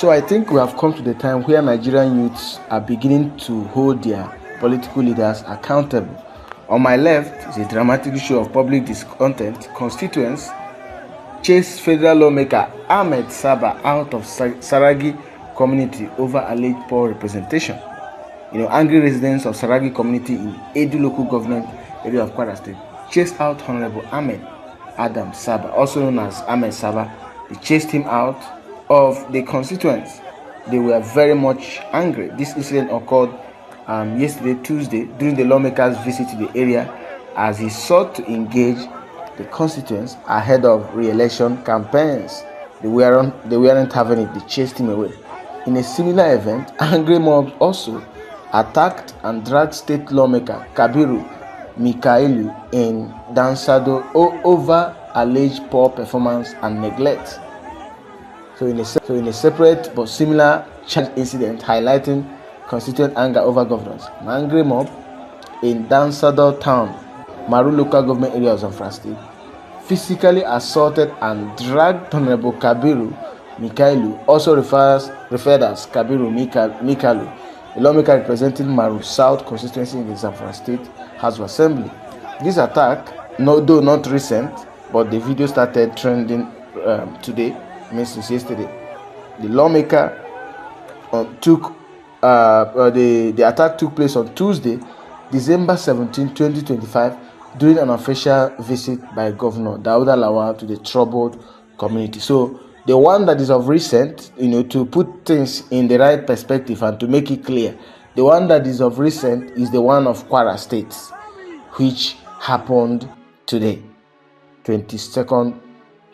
So I think we have come to the time where Nigerian youths are beginning to hold their political leaders accountable. On my left is a dramatic issue of public discontent. Constituents chase federal lawmaker Ahmed Saba out of Tsaragi community over alleged poor representation. Angry residents of Tsaragi community in Edu Local Government Area of Kwara State chased out Honorable Ahmed Adam Saba, also known as Ahmed Saba. They chased him out of the constituents. They were very much angry. This incident occurred yesterday, Tuesday, during the lawmakers' visit to the area as he sought to engage the constituents ahead of re-election campaigns. They weren't having it. They chased him away. In a similar event, angry mobs also attacked and dragged state lawmaker Kabiru Mikailu in Dansado over alleged poor performance and neglect. So in a separate but similar incident highlighting constituent anger over governance, an angry mob in Dansado town, Moro Local Government Area of Zamfara State, physically assaulted and dragged Honorable Kabiru Mikailu, also referred as Kabiru Mikalu, a lawmaker representing Moro South constituency in the Zamfara State House of Assembly. This attack, though not recent, but the video started trending today, since yesterday. The lawmaker the attack took place on Tuesday, December 17, 2025, during an official visit by Governor Dauda Lawal to the troubled community. So the one that is of recent, to put things in the right perspective and to make it clear, the one that is of recent is the one of Kwara State, which happened today, 22nd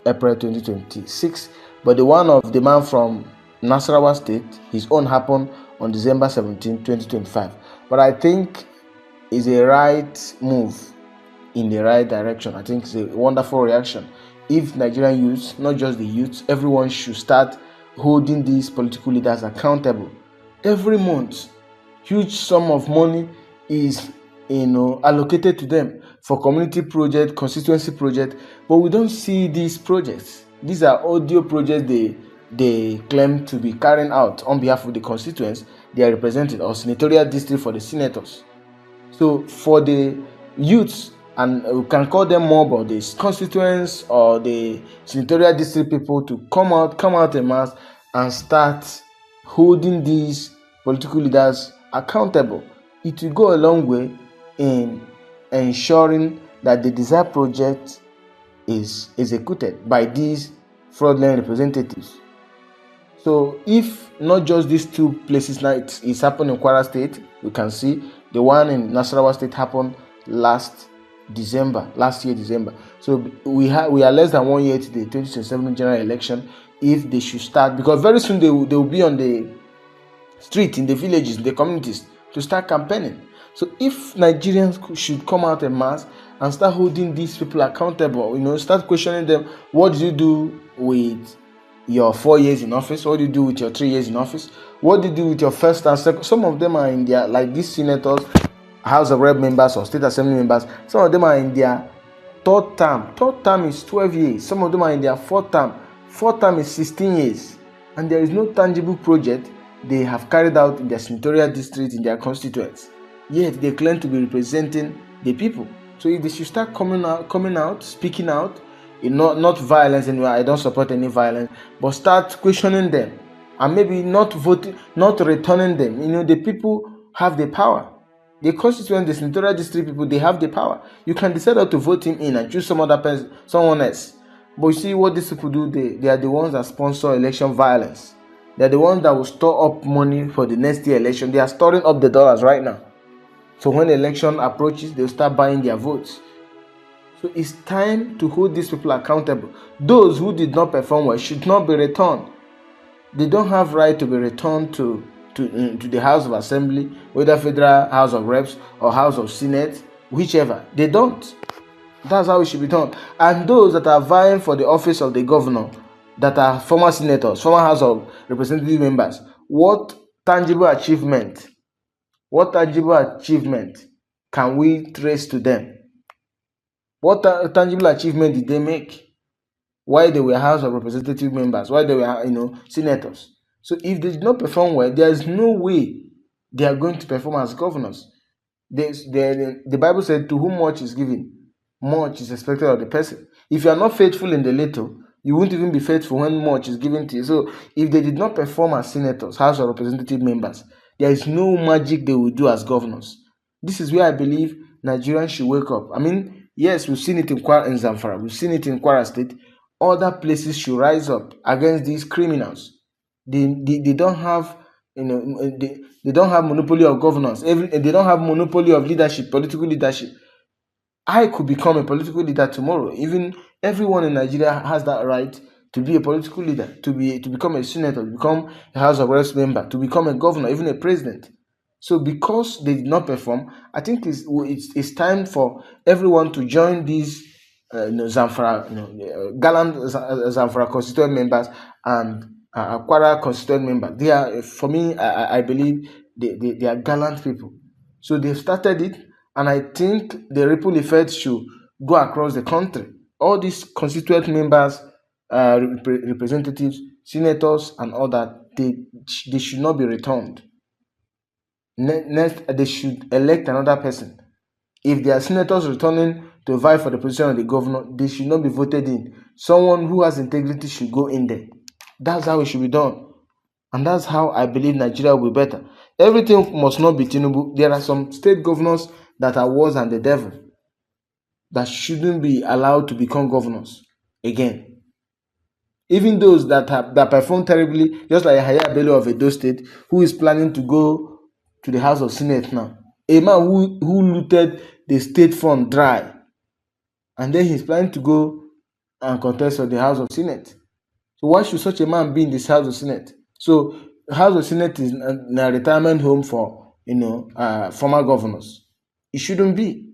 April 2026. But the one of the man from Nasarawa State, his own happened on December 17, 2025. But I think it's a right move in the right direction. I think it's a wonderful reaction. If Nigerian youths, not just the youths, everyone should start holding these political leaders accountable. Every month, huge sum of money is allocated to them for community project, constituency project, but we don't see these projects. These are audio projects they claim to be carrying out on behalf of the constituents they are representing, or senatorial district for the senators. So for the youths, and we can call them more about the constituents or the senatorial district people, to come out en masse and start holding these political leaders accountable. It will go a long way in ensuring that the desired project is executed by these fraudulent representatives. So if not just these two places now, it's happened in Kwara State, you can see the one in Nasarawa State happened last year December. So we are less than 1 year to the 2027 general election. If they should start, because very soon they will be on the street, in the villages, in the communities, to start campaigning. So if Nigerians should come out en masse and start holding these people accountable, start questioning them. What did you do with your 4 years in office? What do you do with your 3 years in office? What do you do with your first and second? Some of them are in their, like these senators, House of Rep members or State Assembly members, some of them are in their third term. Third term is 12 years. Some of them are in their fourth term. Fourth term is 16 years. And there is no tangible project they have carried out in their senatorial district, in their constituents. Yet they claim to be representing the people. So if they should start coming out, speaking out, not violence anywhere. I don't support any violence, but start questioning them, and maybe not voting, not returning them. The people have the power. The constituents, the senatorial district people, they have the power. You can decide not to vote him in and choose some other person, someone else. But you see what these people do? They are the ones that sponsor election violence. They are the ones that will store up money for the next year election. They are storing up the dollars right now. So when the election approaches, they'll start buying their votes. So it's time to hold these people accountable. Those who did not perform well should not be returned. They don't have right to be returned to the House of Assembly, whether Federal House of Reps or House of Senate, whichever. They don't. That's how it should be done. And those that are vying for the office of the governor, that are former senators, former House of Representative members, what tangible achievement can we trace to them? What tangible achievement did they make? Why they were House of Representative members? Why they were, senators? So if they did not perform well, there is no way they are going to perform as governors. The Bible said, to whom much is given, much is expected of the person. If you are not faithful in the little, you won't even be faithful when much is given to you. So if they did not perform as senators, House of Representative members, there is no magic they will do as governors. This is where I believe Nigerians should wake up. I mean, yes, we've seen it in Kwara and Zamfara, we've seen it in Kwara State. Other places should rise up against these criminals. They don't have, they don't have monopoly of governance. They don't have monopoly of leadership, political leadership. I could become a political leader tomorrow. Even everyone in Nigeria has that right to be a political leader, to become a senator, to become a House of Reps member, to become a governor, even a president. So because they did not perform, I think it's time for everyone to join these Zamfara, gallant Zamfara constituent members and Kwara constituent members. They are, for me, I believe they are gallant people. So they've started it, and I think the ripple effect should go across the country. All these constituent members, representatives, senators, and all that, they should not be returned. Next, they should elect another person. If there are senators returning to vie for the position of the governor, they should not be voted in. Someone who has integrity should go in there. That's how it should be done. And that's how I believe Nigeria will be better. Everything must not be Tinubu. There are some state governors that are worse than the devil, that shouldn't be allowed to become governors again. Even those that perform terribly, just like Ajiya Ole of Edo State, who is planning to go to the House of Senate now. A man who looted the state fund dry, and then he's planning to go and contest for the House of Senate. So why should such a man be in this House of Senate? So House of Senate is a retirement home for former governors. It shouldn't be.